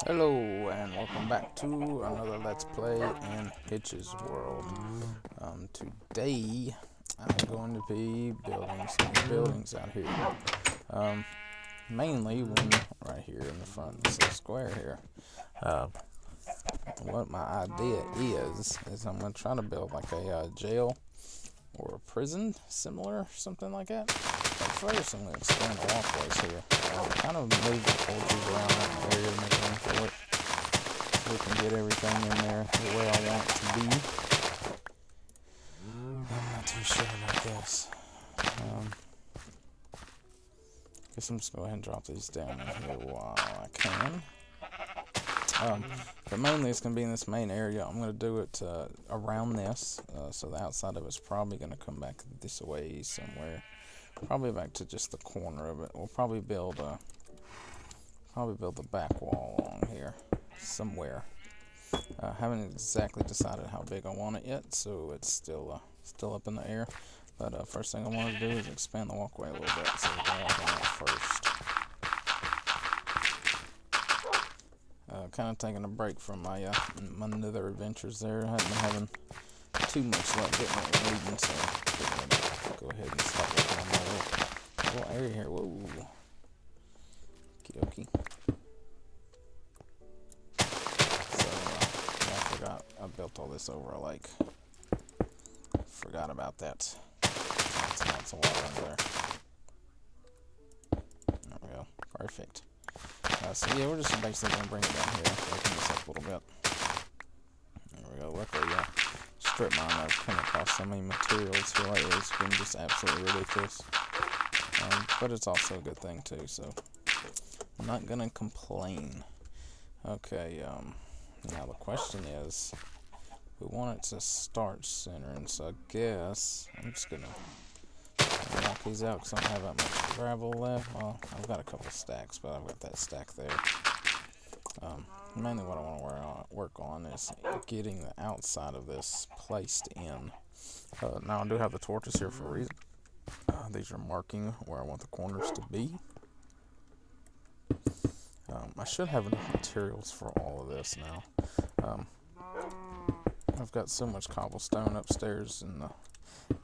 Hello and welcome back to another Let's Play in Hitch's World. Today I'm going to be building some buildings out here. Mainly one right here in the front, this little square here. What my idea is I'm going to try to build like a jail or a prison, similar, something like that. But first I'm going to expand the walkways here. Kind of move the torches around that area, make room for it. We can get everything in there the way I want it to be. I'm not too sure about this. Guess I'm just going to go ahead and drop these down in here while I can. But mainly it's going to be in this main area. I'm going to do it around this. So the outside of it's probably going to come back this way somewhere. Probably back to just the corner of it. We'll probably build the back wall along here somewhere. Haven't exactly decided how big I want it yet, so it's still up in the air. But first thing I want to do is expand the walkway a little bit, so we'll go walk on that first. Kind of taking a break from my nether adventures there. I haven't been having too much luck getting what we're needing, so I'm going to go ahead and start working on my little area here. Whoa. Okie dokie. I built all this over a lake. Forgot about that. Lots of water under there. There we go. Perfect. So yeah, we're just basically going to bring it down here, open this up a little bit. There we go. Luckily, strip mine, I've come across so many materials here lately. It's been just absolutely ridiculous. But it's also a good thing too, so I'm not going to complain. Okay, now the question is, we want it to start centering, so I guess I'm just gonna knock these out because I don't have that much gravel left. Well, I've got a couple stacks, but I've got that stack there. Mainly what I want to work on is getting the outside of this placed in. Now I do have the torches here for a reason. These are marking where I want the corners to be. I should have enough materials for all of this now. I've got so much cobblestone upstairs in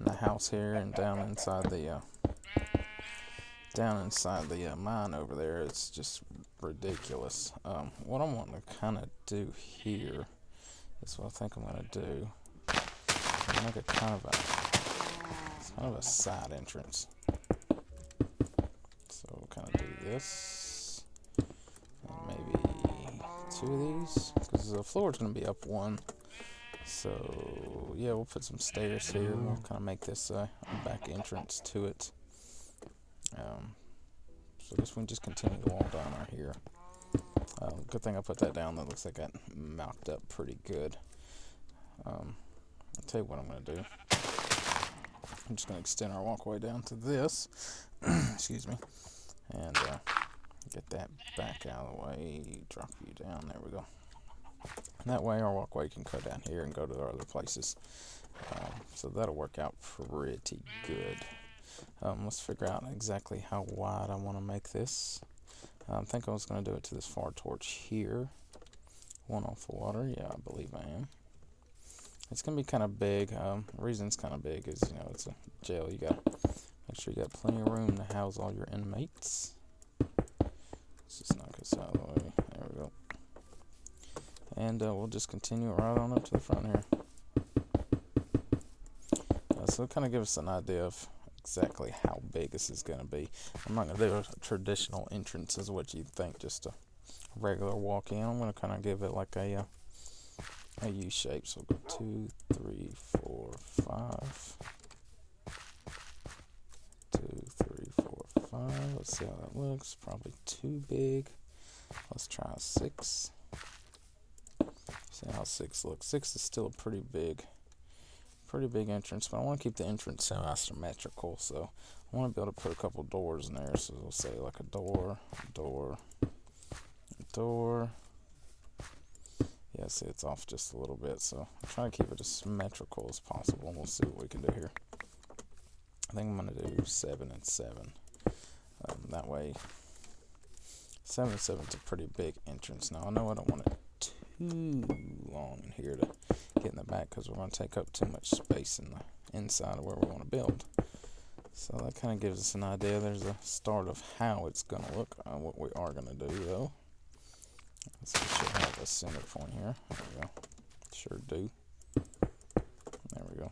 the house here and down inside the mine over there. It's just ridiculous. What I'm wanting to kind of do here is what I think I'm going to do. Make it kind of a side entrance. So we'll kind of do this. Maybe two of these, because the floor is going to be up one. So yeah, we'll put some stairs here. We'll kind of make this a back entrance to it. So this one just continue the wall down right here. Good thing I put that down. That looks like that mocked up pretty good. I'll tell you what I'm going to do. I'm just going to extend our walkway down to this. Excuse me. And get that back out of the way. Drop you down. There we go. And that way our walkway can go down here and go to the other places. So that'll work out pretty good. Let's figure out exactly how wide I want to make this. I think I was going to do it to this far torch here. One off the water. Yeah, I believe I am. It's going to be kind of big. The reason it's kind of big is, it's a jail. You got to make sure you got plenty of room to house all your inmates. Let's just knock this out of the way. There we go. And we'll just continue right on up to the front here. So it'll kind of give us an idea of exactly how big this is going to be. I'm not going to do a traditional entrance as what you'd think, just a regular walk in. I'm going to kind of give it like a U shape. So we'll go 2, 3, 4, 5. 2, 3, 4, 5. Let's see how that looks. Probably too big. Let's try 6. See how 6 looks. 6 is still a pretty big entrance, but I want to keep the entrance semi-symmetrical, so I want to be able to put a couple doors in there. So we'll say like a door. Yeah, see, it's off just a little bit, so I'm trying to keep it as symmetrical as possible. We'll see what we can do here. I think I'm going to do 7 and 7. That way 77 is a pretty big entrance. Now I know I don't want it too long in here to get in the back because we're going to take up too much space in the inside of where we want to build. So that kind of gives us an idea. There's a start of how it's going to look. What we are going to do though, let's see, should have a center point here. There we go. Sure do. There we go.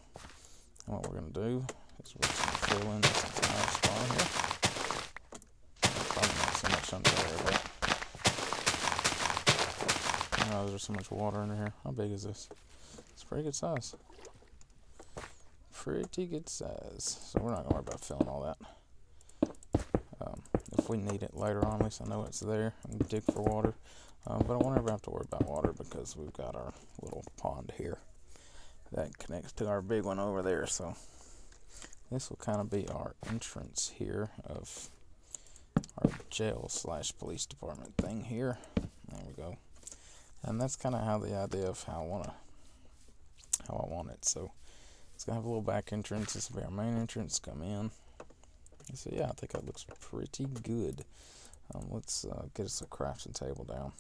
And what we're going to do is we're just going to fill in this entire spot here. Probably not so much under there, but oh, there's so much water under here. How big is this? It's pretty good size. Pretty good size. So we're not going to worry about filling all that. If we need it later on, at least I know it's there. I'm going to dig for water. But I won't ever have to worry about water because we've got our little pond here that connects to our big one over there. So this will kind of be our entrance here of our jail / police department thing here. There we go. And that's kind of how the idea of how I want it. So it's gonna have a little back entrance. This will be our main entrance. Come in. So yeah, I think that looks pretty good. Let's get us a crafting table down.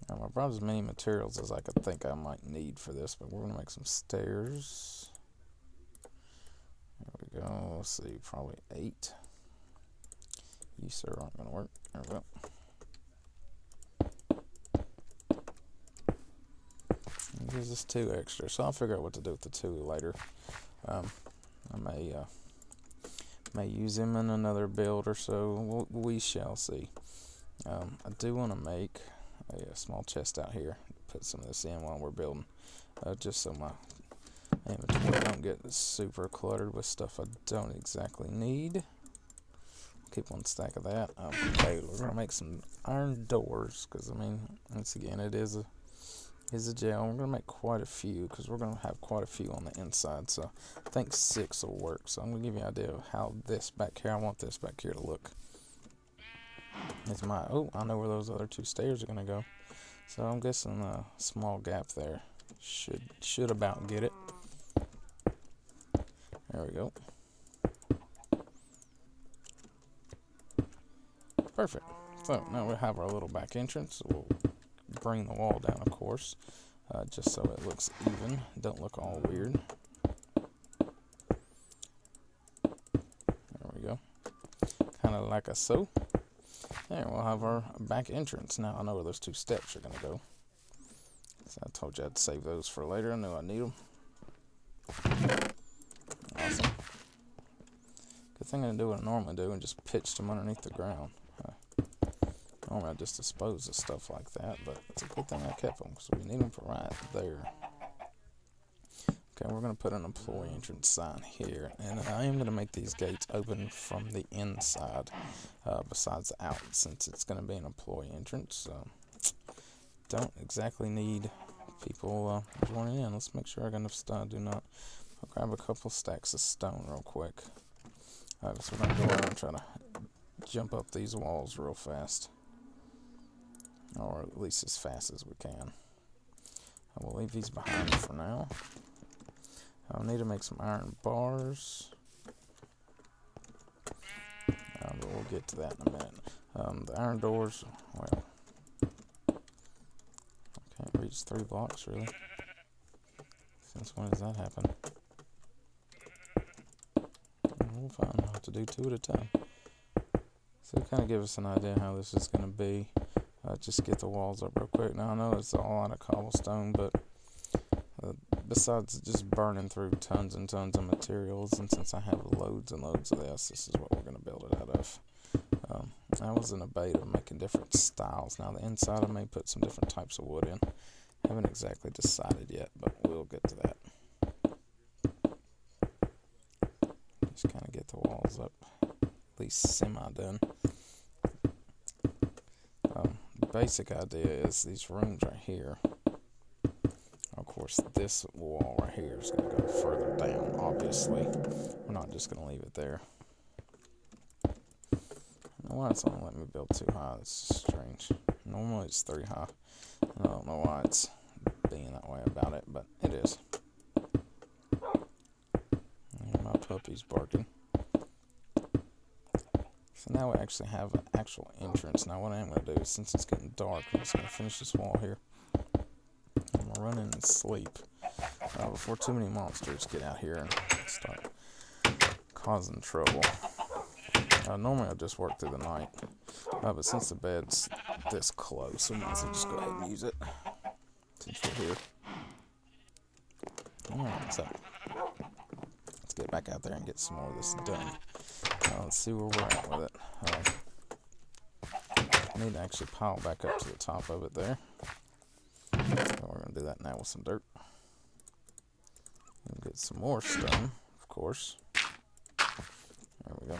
I brought as many materials as I could think I might need for this, but we're gonna make some stairs. There we go. Let's see, probably 8. You sir aren't gonna work. There we go. It gives us 2 extra, so I'll figure out what to do with the 2 later. I may use them in another build or so. We shall see. I do want to make a small chest out here. Put some of this in while we're building, just so my inventory don't get super cluttered with stuff I don't exactly need. Keep one stack of that. Okay, we're gonna make some iron doors because I mean, once again, it is a jail. We're gonna make quite a few because we're gonna have quite a few on the inside. So I think 6 will work. So I'm gonna give you an idea of how this back here. I want this back here to look. It's my I know where those other 2 stairs are gonna go. So I'm guessing a small gap there should about get it. There we go. Perfect. So now we have our little back entrance. We'll bring the wall down, of course, just so it looks even. Don't look all weird. There we go. Kind of like a so. There, we'll have our back entrance. Now I know where those 2 steps are going to go. So I told you I'd save those for later. I knew I need them. Awesome. Good thing I didn't do what I normally do and just pitched them underneath the ground. Normally I just dispose of stuff like that, but it's a good thing I kept them because we need them for right there. Okay, we're going to put an employee entrance sign here, and I am going to make these gates open from the inside besides out, since it's going to be an employee entrance. Don't exactly need people joining in. Let's make sure I got enough stone. I'll grab a couple stacks of stone real quick. So we're going to go ahead and try to jump up these walls real fast, or at least as fast as we can. I will leave these behind for now. I'll need to make some iron bars, but we'll get to that in a minute. The iron doors, well, I can't reach 3 blocks really. Since when does that happen? We'll find out how to do 2 at a time. So it kind of gives us an idea how this is going to be. Just get the walls up real quick. Now I know it's all out of cobblestone, but besides just burning through tons and tons of materials, and since I have loads and loads of this is what we're going to build it out of. I was in a beta of making different styles. Now the inside I may put some different types of wood in. Haven't exactly decided yet, but we'll get to that. Just kind of get the walls up, at least semi-done. The basic idea is these rooms right here. Of course, this wall right here is going to go further down, obviously. We're not just going to leave it there. I don't know why it's only letting me build 2 high. It's just strange. Normally it's 3 high. I don't know why it's being that way about it, but it is. And my puppy's barking. So now now we actually have an actual entrance. Now what I am going to do is, since it's getting dark, I'm just going to finish this wall here. I'm going to run in and sleep before too many monsters get out here and start causing trouble. Normally I just work through the night, but since the bed's this close, we might as well just go ahead and use it since we're here. Alright, so let's get back out there and get some more of this done. Let's see where we're at with it. I need to actually pile back up to the top of it there. So we're going to do that now with some dirt. And get some more stone, of course. There we go.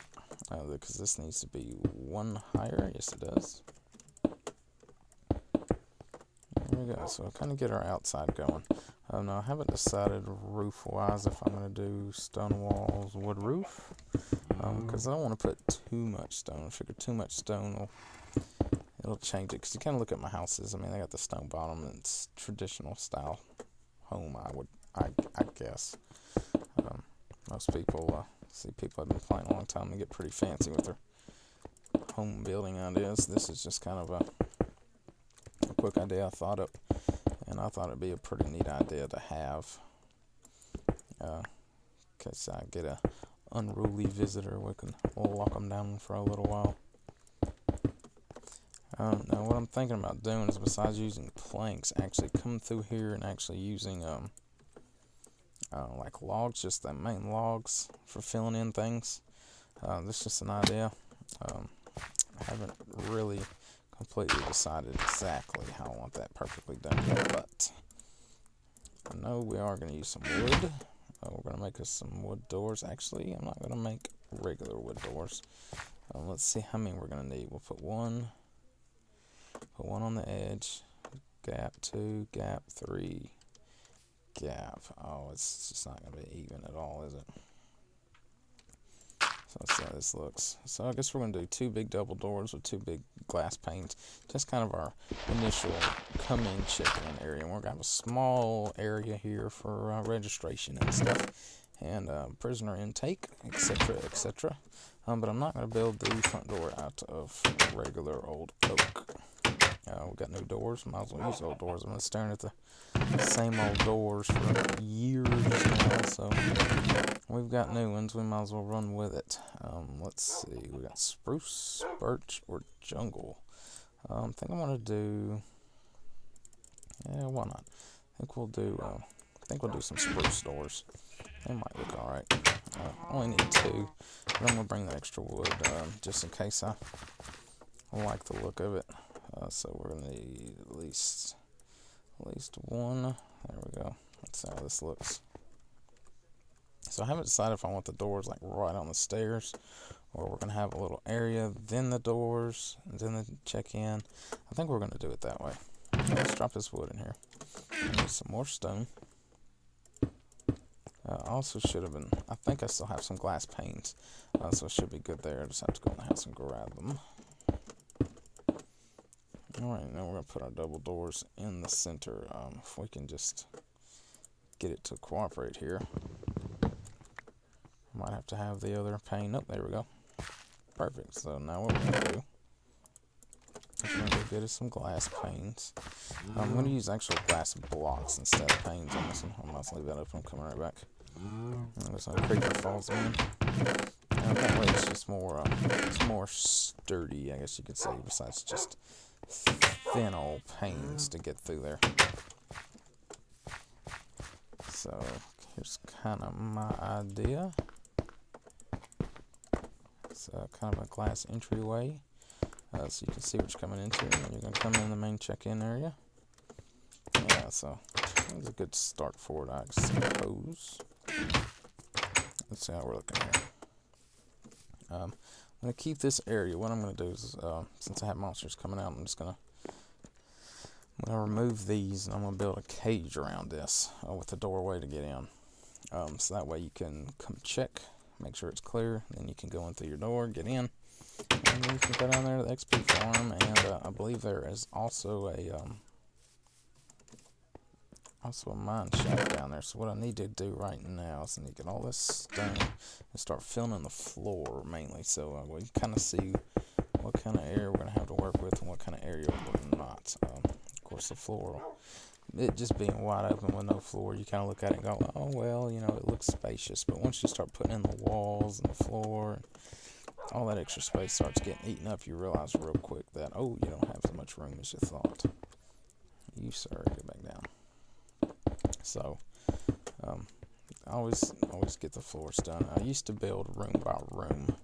Because this needs to be one higher. Yes, it does. There we go. So we'll kind of get our outside going. Now, I haven't decided roof-wise if I'm going to do stone walls, wood roof. Because I don't want to put too much stone. I figure too much stone it'll change it. Because you kind of look at my houses. I mean, they got the stone bottom. And it's traditional style home, I guess. Most people, see people have been playing a long time. They get pretty fancy with their home building ideas. This is just kind of a quick idea I thought up. And I thought it'd be a pretty neat idea to have. Case I get a unruly visitor, we can lock them down for a little while. Now what I'm thinking about doing is, besides using planks, actually come through here and actually using like logs, just the main logs for filling in things. This is just an idea. I haven't really completely decided exactly how I want that perfectly done yet, but I know we are going to use some wood. We're going to make us some wood doors. Actually, I'm not going to make regular wood doors. Let's see how many we're going to need. We'll put one on the edge, gap 2, gap 3, gap. Oh, it's just not going to be even at all, is it? So let's see how this looks. So I guess we're going to do 2 big double doors with 2 big glass panes. Just kind of our initial come-in, check-in area. And we're going to have a small area here for registration and stuff. And prisoner intake, etc., etc. But I'm not going to build the front door out of regular old oak. We've got new doors. Might as well use old doors. I've been staring at the same old doors for years now, so we've got new ones. We might as well run with it. Let's see. We got spruce, birch, or jungle. I think I want to do. Yeah, why not? I think we'll do some spruce doors. They might look all right. I only need 2, but I'm gonna bring the extra wood just in case I like the look of it. So we're gonna need at least one. There we go. Let's see how this looks. So I haven't decided if I want the doors like right on the stairs, or we're gonna have a little area, then the doors, and then the check-in. I think we're gonna do it that way. Let's drop this wood in here. I need some more stone. Also should have been. I think I still have some glass panes, so it should be good there. I just have to go in the house and grab them. Alright, now we're going to put our double doors in the center. If we can just get it to cooperate here. Might have to have the other pane. Oh, there we go. Perfect. So now what we're going to do is we're going to get us some glass panes. I'm going to use actual glass blocks instead of panes on this one. I might leave that up. I'm coming right back. There's no creeper falls in. That way it's just more sturdy, I guess you could say, besides just thin old panes to get through there. So here's kind of my idea. It's kind of a glass entryway, so you can see what you're coming into, and you're going to come in the main check-in area. Yeah, so that's a good start for it, I suppose. Let's see how we're looking here. I'm going to keep this area. What I'm going to do is, since I have monsters coming out, I'm going to remove these, and I'm going to build a cage around this with a doorway to get in. So that way you can come check, make sure it's clear, then you can go in through your door, get in, and then you can go down there to the XP farm, and I believe there is also also a mine shaft down there. So what I need to do right now is I need to get all this stone and start filling in the floor mainly. So we can kind of see what kind of area we're going to have to work with and what kind of area we're not. Of course, the floor, it just being wide open with no floor, you kind of look at it and go, oh, well, you know, it looks spacious. But once you start putting in the walls and the floor, all that extra space starts getting eaten up, you realize real quick that, oh, you don't have as much room as you thought. You, sir, get back down. So, I always get the floors done. I used to build room by room.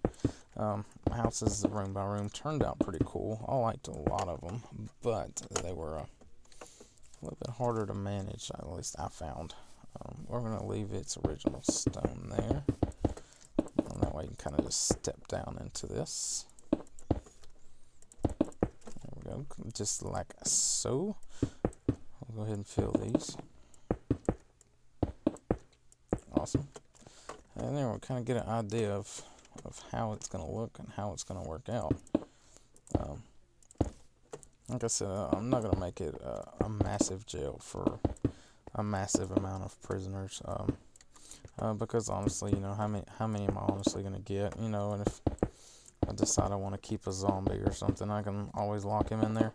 Houses room by room turned out pretty cool. I liked a lot of them, but they were a little bit harder to manage, at least I found. We're going to leave its original stone there. And that way you can kind of just step down into this. There we go, just like so. I'll go ahead and fill these. Awesome. And then we'll kind of get an idea of how it's going to look and how it's going to work out. Like I said, I'm not going to make it a massive jail for a massive amount of prisoners. Because honestly, you know, how many am I honestly going to get? You know, and if I decide I want to keep a zombie or something, I can always lock him in there.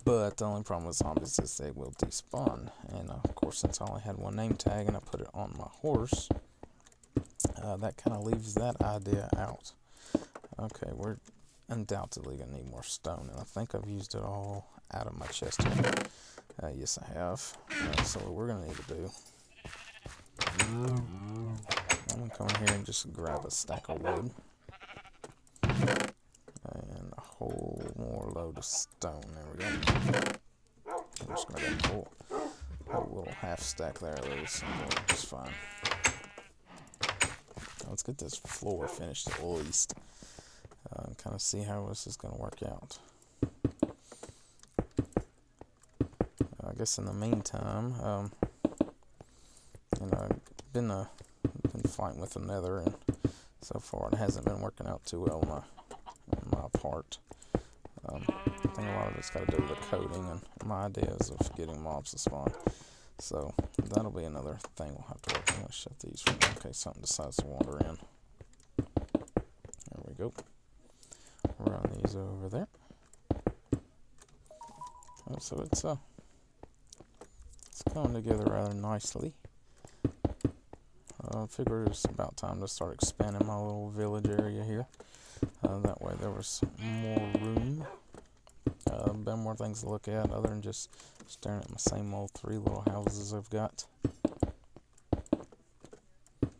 But the only problem with zombies is they will despawn. And of course, since I only had one name tag and I put it on my horse, that kind of leaves that idea out. Okay, we're undoubtedly going to need more stone. And I think I've used it all out of my chest here. Yes, I have. So what we're going to need to do, I'm going to come in here and just grab a stack of wood. And a whole more load of stone. There we go. I'm just going to get a whole little half stack there. There's just fine. Let's get this floor finished at least. And kind of see how this is going to work out. I guess in the meantime, you know, I've been fighting with the nether, and so far it hasn't been working out too well on my part. I think a lot of it's got to do with the coding and my ideas of getting mobs to spawn. So that'll be another thing we'll have to work on. Let's shut these from in case something decides to wander in. There we go. Run these over there. So it's coming together rather nicely. I figured it's about time to start expanding my little village area here. That way there was more room. A bit more things to look at other than just staring at my same old 3 little houses I've got. Okay,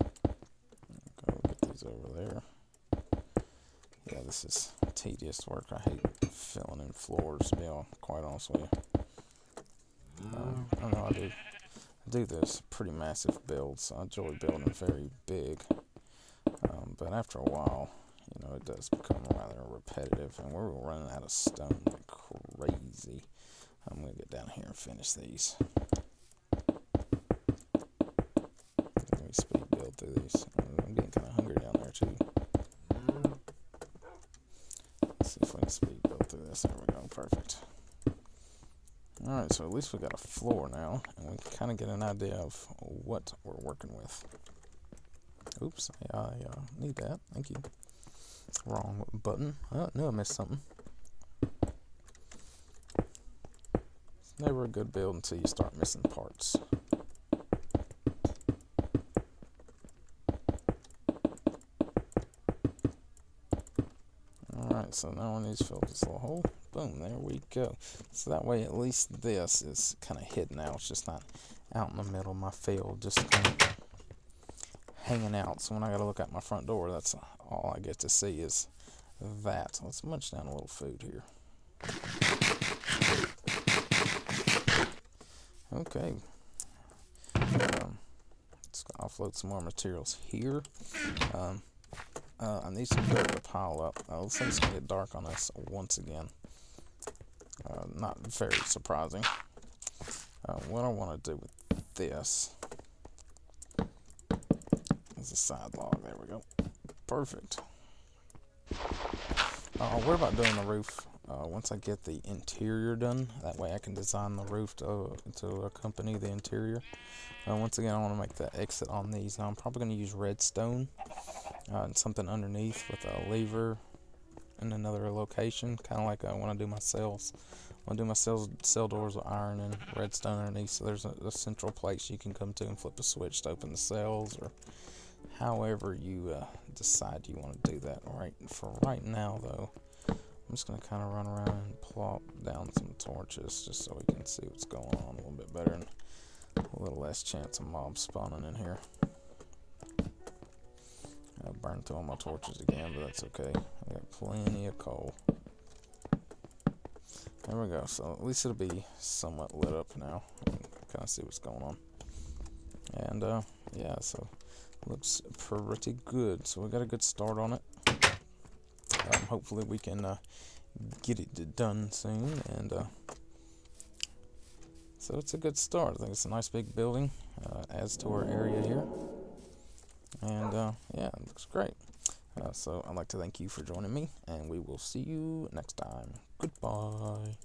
we'll get these over there. Yeah, this is tedious work. I hate filling in floors, to be quite honest with you. I know I do this pretty massive builds, so I enjoy building very big. But after a while, you know, it does become rather repetitive, and we're running out of stone like crazy. I'm going to get down here and finish these. Let me speed build through these. I'm getting kind of hungry down there, too. Let's see if we can speed build through this. There we go. Perfect. Alright, so at least we got a floor now, and we can kind of get an idea of what we're working with. Oops, I need that. Thank you. Wrong button. Oh, no, I missed something. It's never a good build until you start missing parts. Alright, so now I need to fill this little hole. Boom, there we go. So that way at least this is kind of hidden out. It's just not out in the middle of my field, just kind of hanging out. So when I gotta look at my front door, that's all I get to see is that. Let's munch down a little food here. Okay. Let's offload some more materials here. I need some dirt to pile up. Looks like it's gonna get dark on us once again. Not very surprising. What I want to do with this is a side log. There we go. Perfect. We're about doing the roof once I get the interior done, that way I can design the roof to accompany the interior. Once again, I want to make the exit on these. Now I'm probably going to use redstone and something underneath with a lever in another location, kind of like when I do my cells. When I do my cell doors with iron and redstone underneath, so there's a central place you can come to and flip a switch to open the cells, or however you decide you want to do that. For right now, though, I'm just going to kind of run around and plop down some torches just so we can see what's going on a little bit better and a little less chance of mobs spawning in here. I burned through all my torches again, but that's okay. I got plenty of coal. There we go. So at least it'll be somewhat lit up now. I can kind of see what's going on. And yeah, so looks pretty good. So we got a good start on it. Hopefully we can get it done soon. And so it's a good start. I think it's a nice big building. Adds to our area here. And yeah, it looks great. So I'd like to thank you for joining me, and we will see you next time. Goodbye.